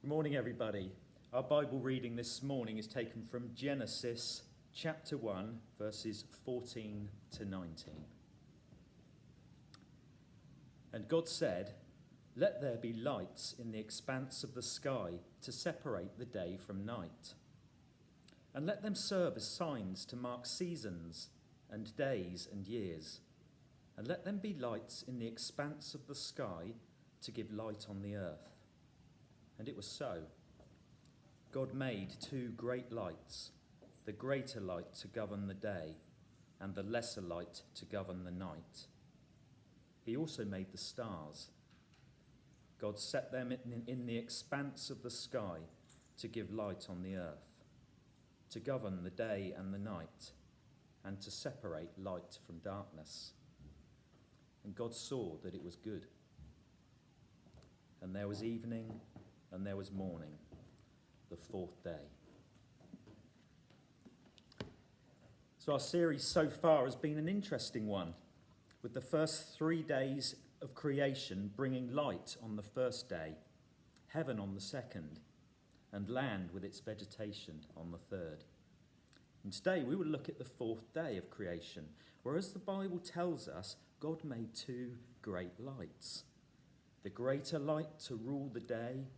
Good morning, everybody. Our Bible reading this morning is taken from Genesis chapter 1, verses 14 to 19. And God said, "Let there be lights in the expanse of the sky to separate the day from night. And let them serve as signs to mark seasons and days and years. And let them be lights in the expanse of the sky to give light on the earth." And it was so. God made two great lights, the greater light to govern the day, and the lesser light to govern the night. He also made the stars. God set them in the expanse of the sky to give light on the earth, to govern the day and the night, and to separate light from darkness. And God saw that it was good. And there was evening, and there was morning, the fourth day. So our series so far has been an interesting one, with the first 3 days of creation bringing light on the first day, heaven on the second, and land with its vegetation on the third. And today we will look at the fourth day of creation, where, as the Bible tells us, God made two great lights, the greater light to rule the day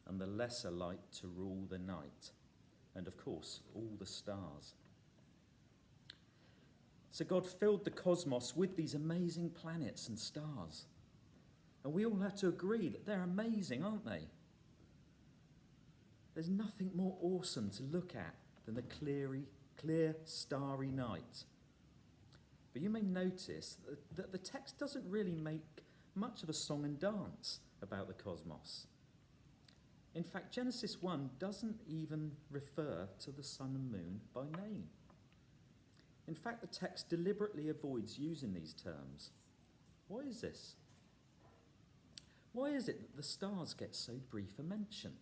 and the lesser light to rule the night, and of course all the stars. So God filled the cosmos with these amazing planets and stars, and we all have to agree that they're amazing, aren't they? There's nothing more awesome to look at than the clear starry night. But you may notice that the text doesn't really make much of a song and dance about the cosmos. In fact, Genesis 1 doesn't even refer to the sun and moon by name. In fact, the text deliberately avoids using these terms. Why is this? Why is it that the stars get so brief a mention?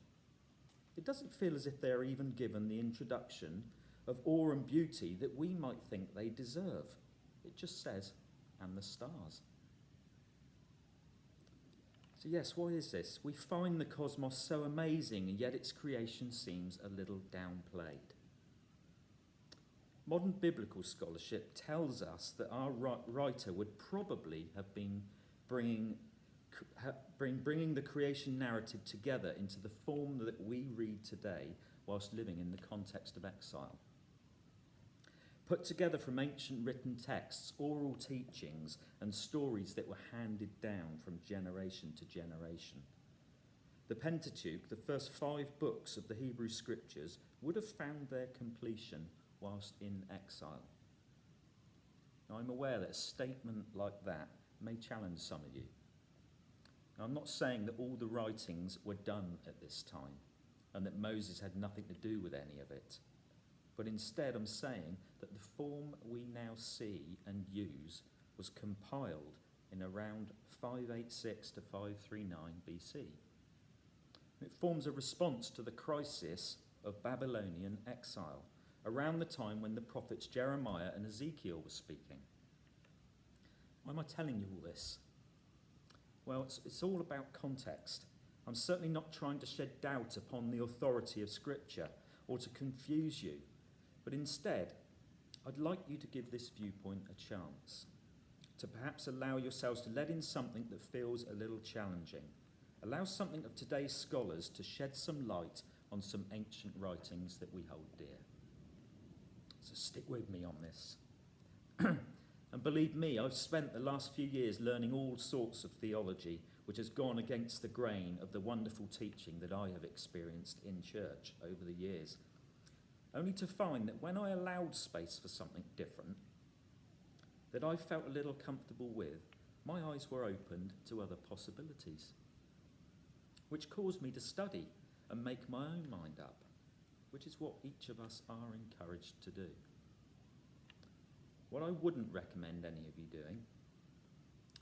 It doesn't feel as if they're even given the introduction of awe and beauty that we might think they deserve. It just says, "and the stars." So yes, why is this? We find the cosmos so amazing, and yet its creation seems a little downplayed. Modern biblical scholarship tells us that our writer would probably have been bringing the creation narrative together into the form that we read today whilst living in the context of exile. Put together from ancient written texts, oral teachings, and stories that were handed down from generation to generation. The Pentateuch, the first 5 books of the Hebrew Scriptures, would have found their completion whilst in exile. Now, I'm aware that a statement like that may challenge some of you. Now, I'm not saying that all the writings were done at this time and that Moses had nothing to do with any of it. But instead, I'm saying that the form we now see and use was compiled in around 586 to 539 BC. It forms a response to the crisis of Babylonian exile, around the time when the prophets Jeremiah and Ezekiel were speaking. Why am I telling you all this? Well, it's all about context. I'm certainly not trying to shed doubt upon the authority of Scripture or to confuse you. But instead, I'd like you to give this viewpoint a chance, to perhaps allow yourselves to let in something that feels a little challenging. Allow something of today's scholars to shed some light on some ancient writings that we hold dear. So stick with me on this. And believe me, I've spent the last few years learning all sorts of theology, which has gone against the grain of the wonderful teaching that I have experienced in church over the years. Only to find that when I allowed space for something different, that I felt a little comfortable with, my eyes were opened to other possibilities, which caused me to study and make my own mind up, which is what each of us are encouraged to do. What I wouldn't recommend any of you doing,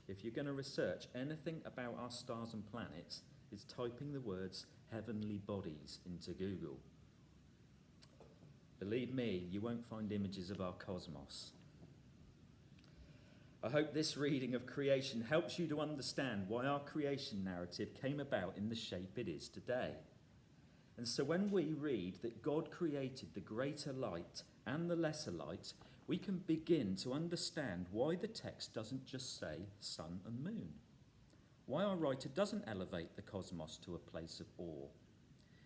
if you're going to research anything about our stars and planets, is typing the words "heavenly bodies" into Google. Believe me, you won't find images of our cosmos. I hope this reading of creation helps you to understand why our creation narrative came about in the shape it is today. And so when we read that God created the greater light and the lesser light, we can begin to understand why the text doesn't just say sun and moon. Why our writer doesn't elevate the cosmos to a place of awe.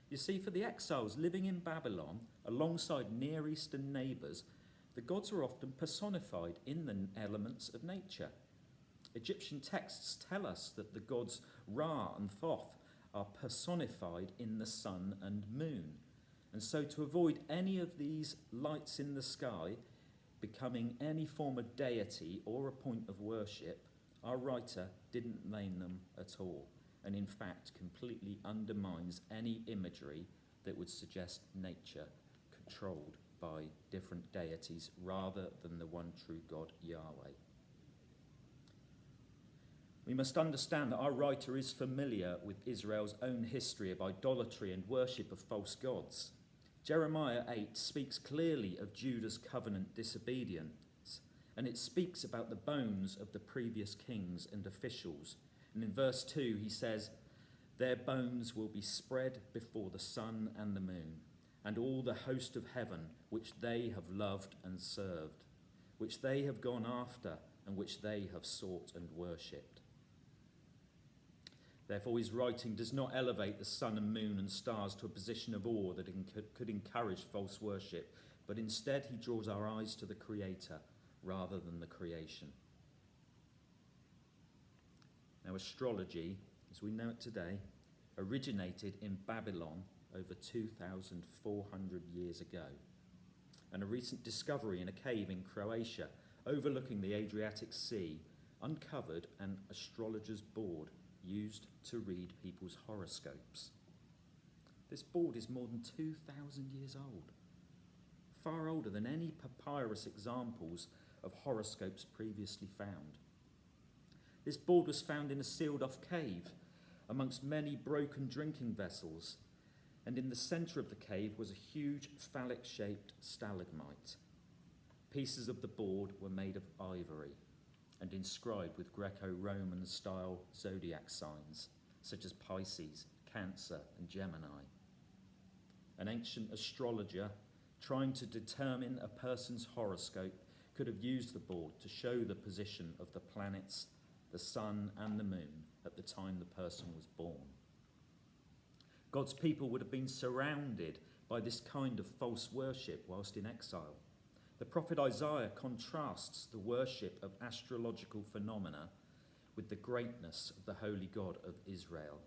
You see, for the exiles living in Babylon, alongside Near Eastern neighbours, the gods were often personified in the elements of nature. Egyptian texts tell us that the gods Ra and Thoth are personified in the sun and moon. And so to avoid any of these lights in the sky becoming any form of deity or a point of worship, our writer didn't name them at all, and in fact completely undermines any imagery that would suggest nature controlled by different deities rather than the one true God, Yahweh. We must understand that our writer is familiar with Israel's own history of idolatry and worship of false gods. Jeremiah 8 speaks clearly of Judah's covenant disobedience, and it speaks about the bones of the previous kings and officials. And in verse 2 he says, "Their bones will be spread before the sun and the moon, and all the host of heaven which they have loved and served, which they have gone after, and which they have sought and worshipped." Therefore, his writing does not elevate the sun and moon and stars to a position of awe that could encourage false worship, but instead he draws our eyes to the Creator rather than the creation. Now, astrology, as we know it today, originated in Babylon over 2,400 years ago. And a recent discovery in a cave in Croatia overlooking the Adriatic Sea uncovered an astrologer's board used to read people's horoscopes. This board is more than 2,000 years old, far older than any papyrus examples of horoscopes previously found. This board was found in a sealed-off cave amongst many broken drinking vessels, and in the centre of the cave was a huge phallic-shaped stalagmite. Pieces of the board were made of ivory and inscribed with Greco-Roman style zodiac signs, such as Pisces, Cancer, and Gemini. An ancient astrologer trying to determine a person's horoscope could have used the board to show the position of the planets, the sun, and the moon at the time the person was born. God's people would have been surrounded by this kind of false worship whilst in exile. The prophet Isaiah contrasts the worship of astrological phenomena with the greatness of the holy God of Israel.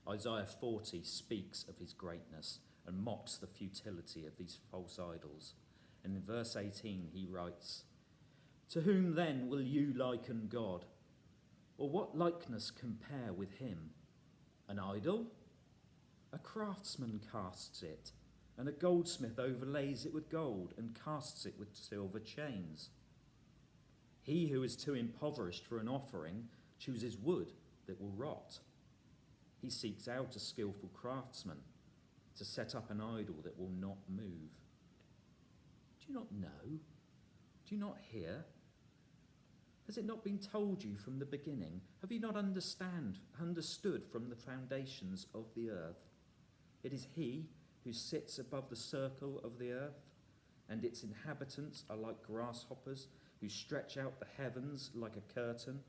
Isaiah 40 speaks of his greatness and mocks the futility of these false idols. And in verse 18 he writes, "To whom then will you liken God? Or what likeness compare with him? An idol? A craftsman casts it, and a goldsmith overlays it with gold and casts it with silver chains. He who is too impoverished for an offering chooses wood that will rot. He seeks out a skillful craftsman to set up an idol that will not move. Do you not know? Do you not hear? Has it not been told you from the beginning? Have you not understood from the foundations of the earth? It is he who sits above the circle of the earth, and its inhabitants are like grasshoppers, who stretch out the heavens like a curtain,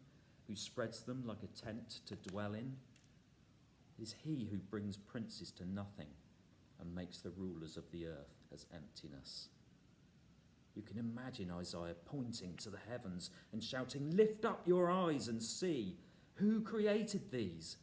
who spreads them like a tent to dwell in. It is he who brings princes to nothing and makes the rulers of the earth as emptiness." You can imagine Isaiah pointing to the heavens and shouting, "Lift up your eyes and see, who created these?"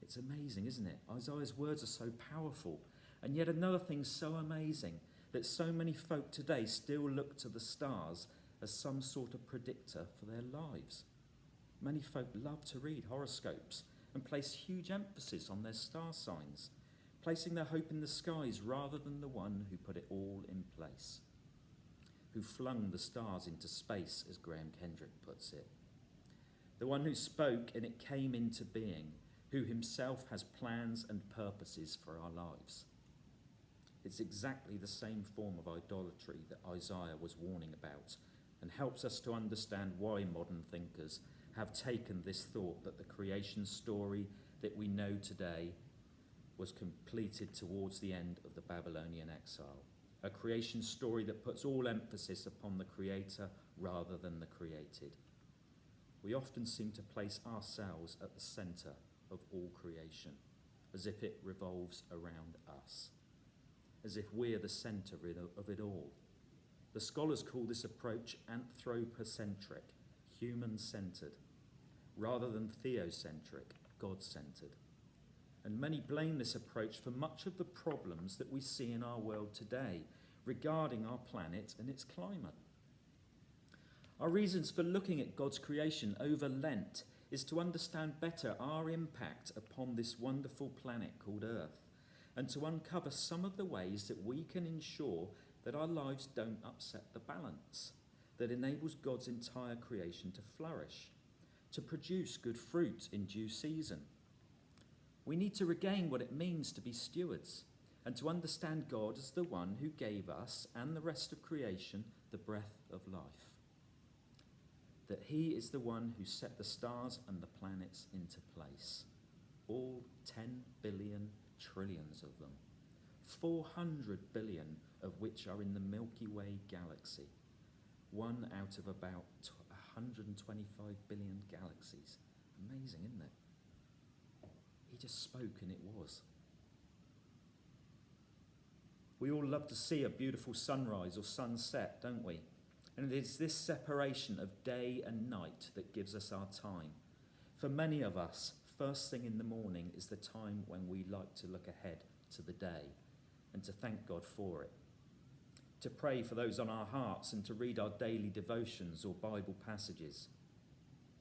It's amazing, isn't it? Isaiah's words are so powerful. And yet another thing so amazing, that so many folk today still look to the stars as some sort of predictor for their lives. Many folk love to read horoscopes and place huge emphasis on their star signs, placing their hope in the skies rather than the one who put it all in place, who flung the stars into space, as Graham Kendrick puts it. The one who spoke and it came into being, who himself has plans and purposes for our lives. It's exactly the same form of idolatry that Isaiah was warning about, and helps us to understand why modern thinkers have taken this thought that the creation story that we know today was completed towards the end of the Babylonian exile. A creation story that puts all emphasis upon the creator rather than the created. We often seem to place ourselves at the centre of all creation, as if it revolves around us, as if we're the centre of it all. The scholars call this approach anthropocentric, human-centred, rather than theocentric, God-centred. And many blame this approach for much of the problems that we see in our world today regarding our planet and its climate. Our reasons for looking at God's creation over Lent is to understand better our impact upon this wonderful planet called Earth, and to uncover some of the ways that we can ensure that our lives don't upset the balance that enables God's entire creation to flourish, to produce good fruit in due season. We need to regain what it means to be stewards and to understand God as the one who gave us and the rest of creation the breath of life. That he is the one who set the stars and the planets into place, all 10 billion trillions of them, 400 billion of which are in the Milky Way galaxy, one out of about 125 billion galaxies. Amazing, isn't it? He just spoke and it was. We all love to see a beautiful sunrise or sunset, don't we? And it is this separation of day and night that gives us our time. For many of us, first thing in the morning is the time when we like to look ahead to the day and to thank God for it, to pray for those on our hearts and to read our daily devotions or Bible passages.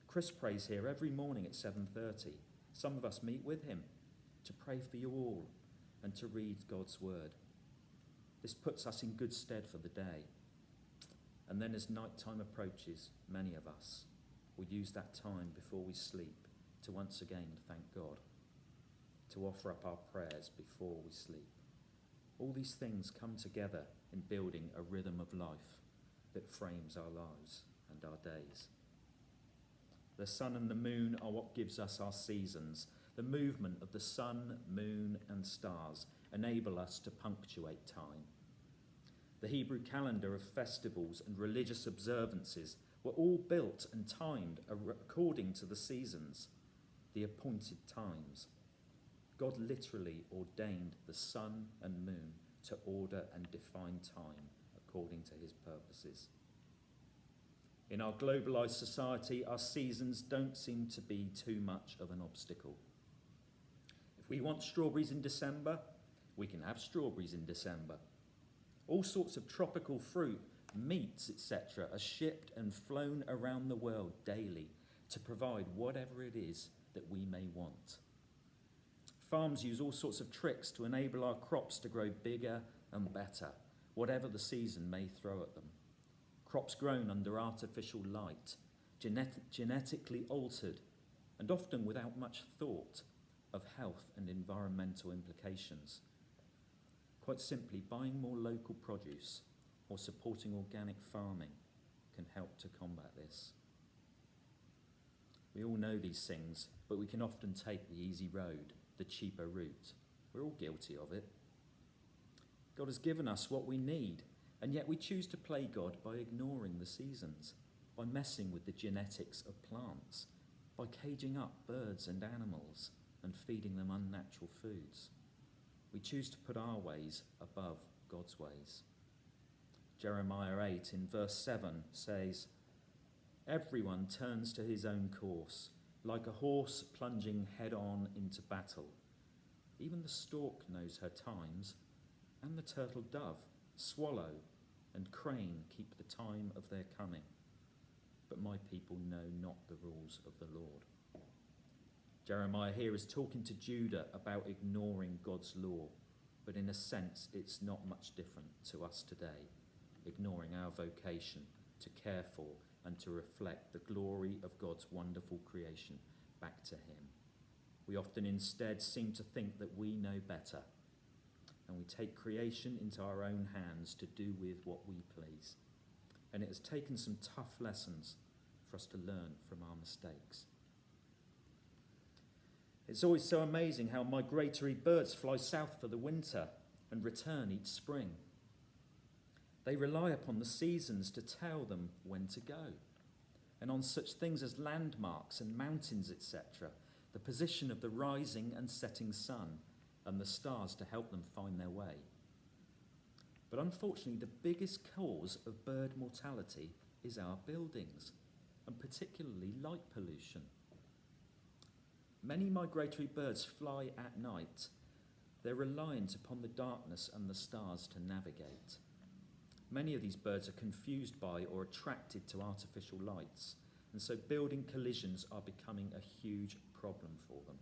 Chris prays here every morning at 7:30. Some of us meet with him to pray for you all and to read God's word. This puts us in good stead for the day. And then as night time approaches, many of us will use that time before we sleep to once again thank God, to offer up our prayers before we sleep. All these things come together in building a rhythm of life that frames our lives and our days. The sun and the moon are what gives us our seasons. The movement of the sun, moon, and stars enable us to punctuate time. The Hebrew calendar of festivals and religious observances were all built and timed according to the seasons, the appointed times. God literally ordained the sun and moon to order and define time according to his purposes. In our globalised society, our seasons don't seem to be too much of an obstacle. If we want strawberries in December, we can have strawberries in December. All sorts of tropical fruit, meats, etc. are shipped and flown around the world daily to provide whatever it is that we may want. Farms use all sorts of tricks to enable our crops to grow bigger and better, whatever the season may throw at them. Crops grown under artificial light, genetically altered, and often without much thought of health and environmental implications. Quite simply, buying more local produce or supporting organic farming can help to combat this. We all know these things, but we can often take the easy road, the cheaper route. We're all guilty of it. God has given us what we need, and yet we choose to play God by ignoring the seasons, by messing with the genetics of plants, by caging up birds and animals and feeding them unnatural foods. We choose to put our ways above God's ways. Jeremiah 8 in verse 7 says, "Everyone turns to his own course, like a horse plunging head-on into battle. Even the stork knows her times, and the turtle dove, swallow, and crane keep the time of their coming. But my people know not the rules of the Lord." Jeremiah here is talking to Judah about ignoring God's law, but in a sense it's not much different to us today, ignoring our vocation to care for and to reflect the glory of God's wonderful creation back to him. We often instead seem to think that we know better, and we take creation into our own hands to do with what we please. And it has taken some tough lessons for us to learn from our mistakes. It's always so amazing how migratory birds fly south for the winter and return each spring. They rely upon the seasons to tell them when to go, and on such things as landmarks and mountains, etc., the position of the rising and setting sun and the stars to help them find their way. But unfortunately, the biggest cause of bird mortality is our buildings, and particularly light pollution. Many migratory birds fly at night. They're reliant upon the darkness and the stars to navigate. Many of these birds are confused by or attracted to artificial lights, and so building collisions are becoming a huge problem for them.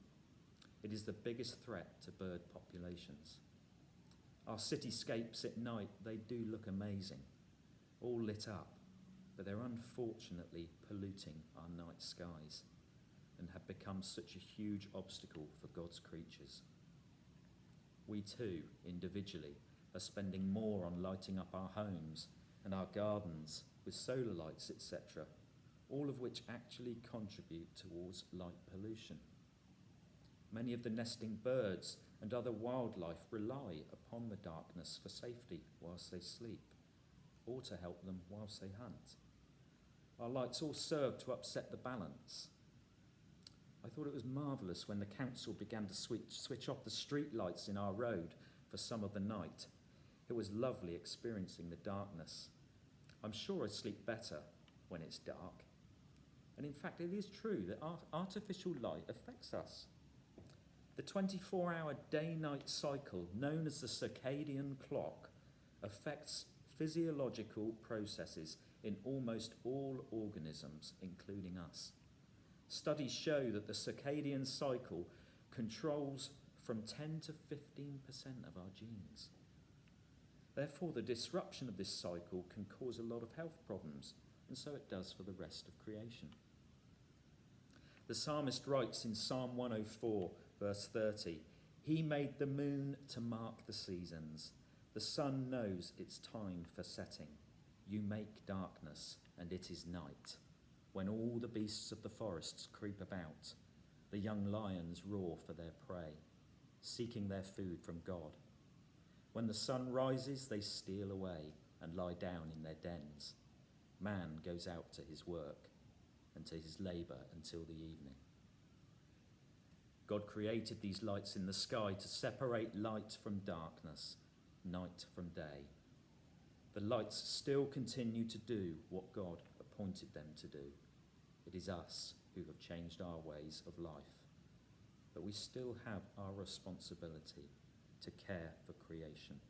It is the biggest threat to bird populations. Our cityscapes at night, they do look amazing, all lit up, but they're unfortunately polluting our night skies and have become such a huge obstacle for God's creatures. We too, individually, are spending more on lighting up our homes and our gardens with solar lights, etc., all of which actually contribute towards light pollution. Many of the nesting birds and other wildlife rely upon the darkness for safety whilst they sleep, or to help them whilst they hunt. Our lights all serve to upset the balance. I thought it was marvellous when the council began to switch off the street lights in our road for some of the night. It was lovely experiencing the darkness. I'm sure I sleep better when it's dark. And in fact, it is true that artificial light affects us. The 24-hour day-night cycle, known as the circadian clock, affects physiological processes in almost all organisms, including us. Studies show that the circadian cycle controls from 10 to 15% of our genes. Therefore, the disruption of this cycle can cause a lot of health problems, and so it does for the rest of creation. The psalmist writes in Psalm 104, verse 30, "He made the moon to mark the seasons. The sun knows its time for setting. You make darkness, and it is night. When all the beasts of the forests creep about, the young lions roar for their prey, seeking their food from God. When the sun rises, they steal away and lie down in their dens. Man goes out to his work and to his labour until the evening." God created these lights in the sky to separate light from darkness, night from day. The lights still continue to do what God appointed them to do. It is us who have changed our ways of life, but we still have our responsibility to care for creation,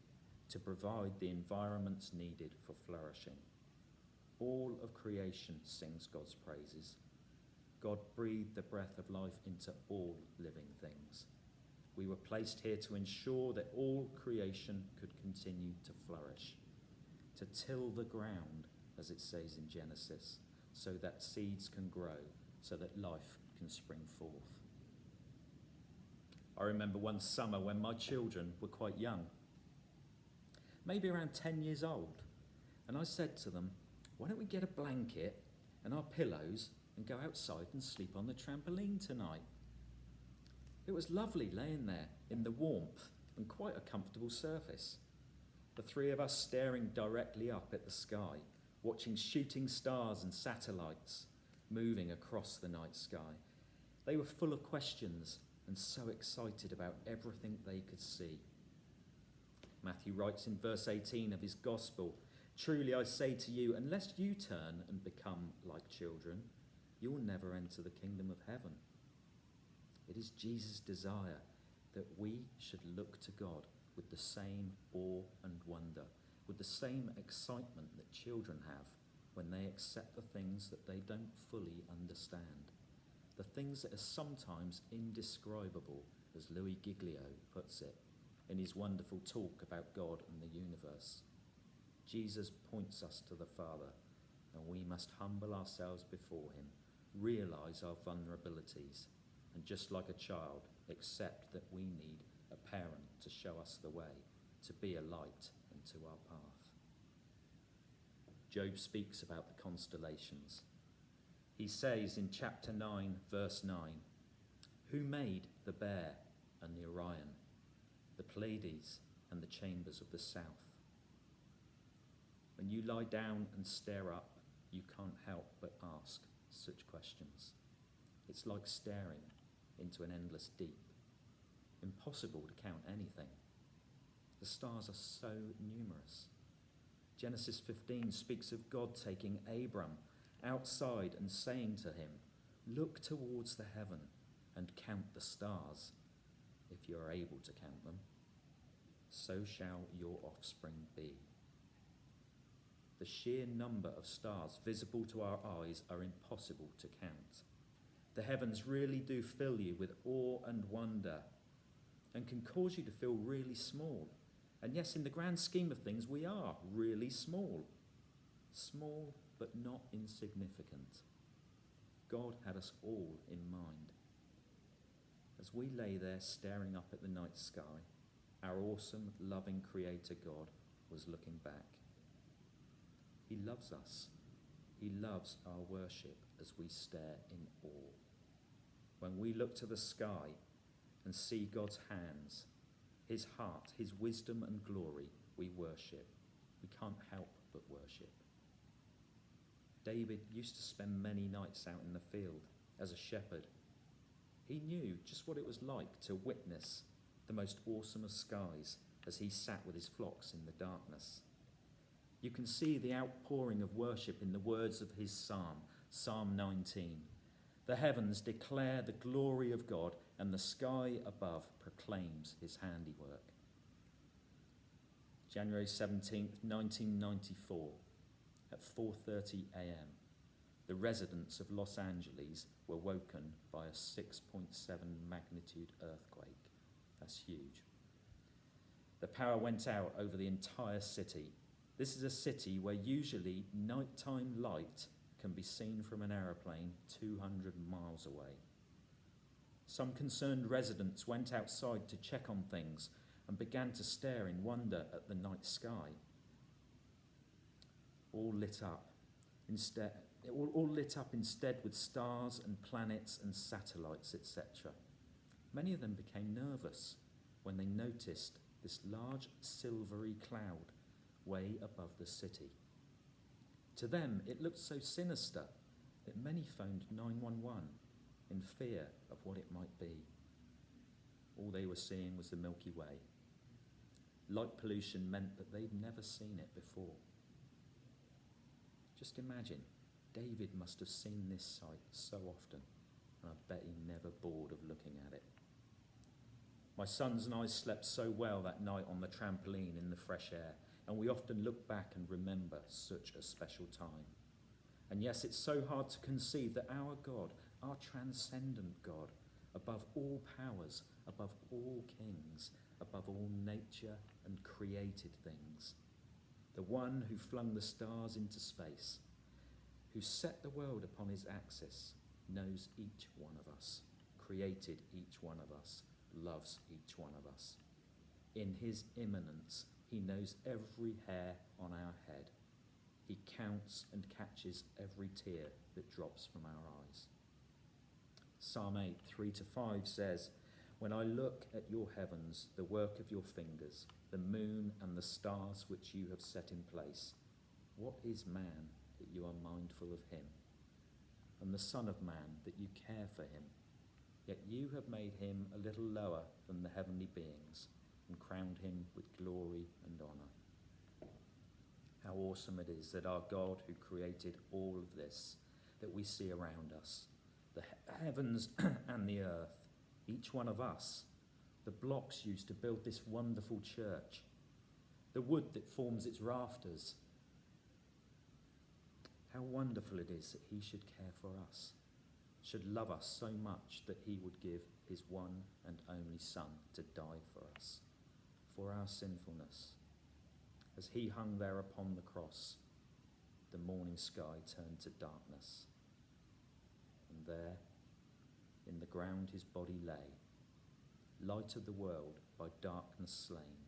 to provide the environments needed for flourishing. All of creation sings God's praises. God breathed the breath of life into all living things. We were placed here to ensure that all creation could continue to flourish, to till the ground, as it says in Genesis, so that seeds can grow, so that life can spring forth. I remember one summer when my children were quite young, maybe around 10 years old, and I said to them, "Why don't we get a blanket and our pillows and go outside and sleep on the trampoline tonight?" It was lovely laying there in the warmth and quite a comfortable surface. The three of us staring directly up at the sky, watching shooting stars and satellites moving across the night sky. They were full of questions and so excited about everything they could see. Matthew writes in verse 18 of his gospel, "Truly I say to you, unless you turn and become like children, you will never enter the kingdom of heaven." It is Jesus' desire that we should look to God with the same awe and wonder, with the same excitement that children have when they accept the things that they don't fully understand, the things that are sometimes indescribable, as Louis Giglio puts it in his wonderful talk about God and the universe. Jesus points us to the Father, and we must humble ourselves before him, realise our vulnerabilities, and just like a child, accept that we need a parent to show us the way, to be a light into our path. Job speaks about the constellations. He says in chapter 9, verse 9, Who made the Bear and the Orion, the Pleiades and the chambers of the south? When you lie down and stare up, you can't help but ask such questions. It's like staring into an endless deep. Impossible to count anything. The stars are so numerous. Genesis 15 speaks of God taking Abram outside and saying to him, "Look towards the heaven and count the stars, if you are able to count them. So shall your offspring be." The sheer number of stars visible to our eyes are impossible to count. The heavens really do fill you with awe and wonder and can cause you to feel really small. And yes, in the grand scheme of things, we are really small. Small, but not insignificant. God had us all in mind. As we lay there staring up at the night sky, our awesome, loving Creator God was looking back. He loves us. He loves our worship as we stare in awe. When we look to the sky and see God's hands, his heart, his wisdom and glory, we worship. We can't help but worship. David used to spend many nights out in the field as a shepherd. He knew just what it was like to witness the most awesome of skies as he sat with his flocks in the darkness. You can see the outpouring of worship in the words of his psalm, Psalm 19. The heavens declare the glory of God, and the sky above proclaims his handiwork. January 17th, 1994, at 4:30 a.m., the residents of Los Angeles were woken by a 6.7 magnitude earthquake. That's huge. The power went out over the entire city. This is a city where usually nighttime light can be seen from an aeroplane 200 miles away. Some concerned residents went outside to check on things and began to stare in wonder at the night sky. All lit up instead with stars and planets and satellites, etc. Many of them became nervous when they noticed this large silvery cloud way above the city. To them, it looked so sinister that many phoned 911 in fear of what it might be. All they were seeing was the Milky Way. Light pollution meant that they'd never seen it before. Just imagine, David must have seen this sight so often, and I bet he never bored of looking at it. My sons and I slept so well that night on the trampoline in the fresh air, and we often look back and remember such a special time. And yes, it's so hard to conceive that our God, our transcendent God, above all powers, above all kings, above all nature and created things, the one who flung the stars into space, who set the world upon his axis, knows each one of us, created each one of us, loves each one of us. In his immanence, he knows every hair on our head. He counts and catches every tear that drops from our eyes. Psalm 8, 3-5 says, "When I look at your heavens, the work of your fingers, the moon and the stars which you have set in place, what is man that you are mindful of him? And the Son of Man that you care for him? Yet you have made him a little lower than the heavenly beings and crowned him with glory and honour." How awesome it is that our God, who created all of this that we see around us, the heavens and the earth, each one of us, the blocks used to build this wonderful church, the wood that forms its rafters. How wonderful it is that he should care for us, should love us so much that he would give his one and only Son to die for us, for our sinfulness. As he hung there upon the cross, the morning sky turned to darkness. And there, in the ground his body lay, light of the world by darkness slain.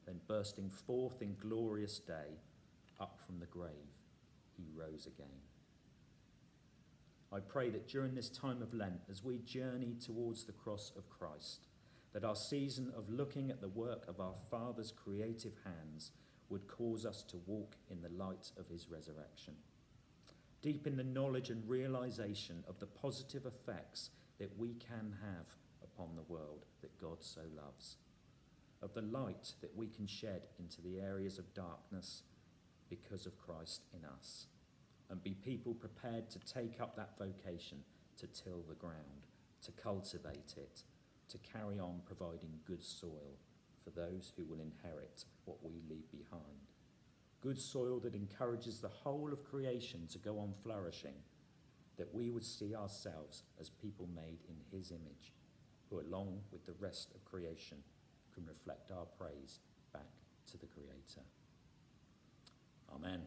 Then bursting forth in glorious day, up from the grave he rose again. I pray that during this time of Lent, as we journey towards the cross of Christ, that our season of looking at the work of our Father's creative hands would cause us to walk in the light of his resurrection, deep in the knowledge and realization of the positive effects that we can have upon the world that God so loves, of the light that we can shed into the areas of darkness because of Christ in us, and be people prepared to take up that vocation, to till the ground, to cultivate it, to carry on providing good soil for those who will inherit what we leave behind. Good soil that encourages the whole of creation to go on flourishing, that we would see ourselves as people made in his image, who along with the rest of creation can reflect our praise back to the Creator. Amen.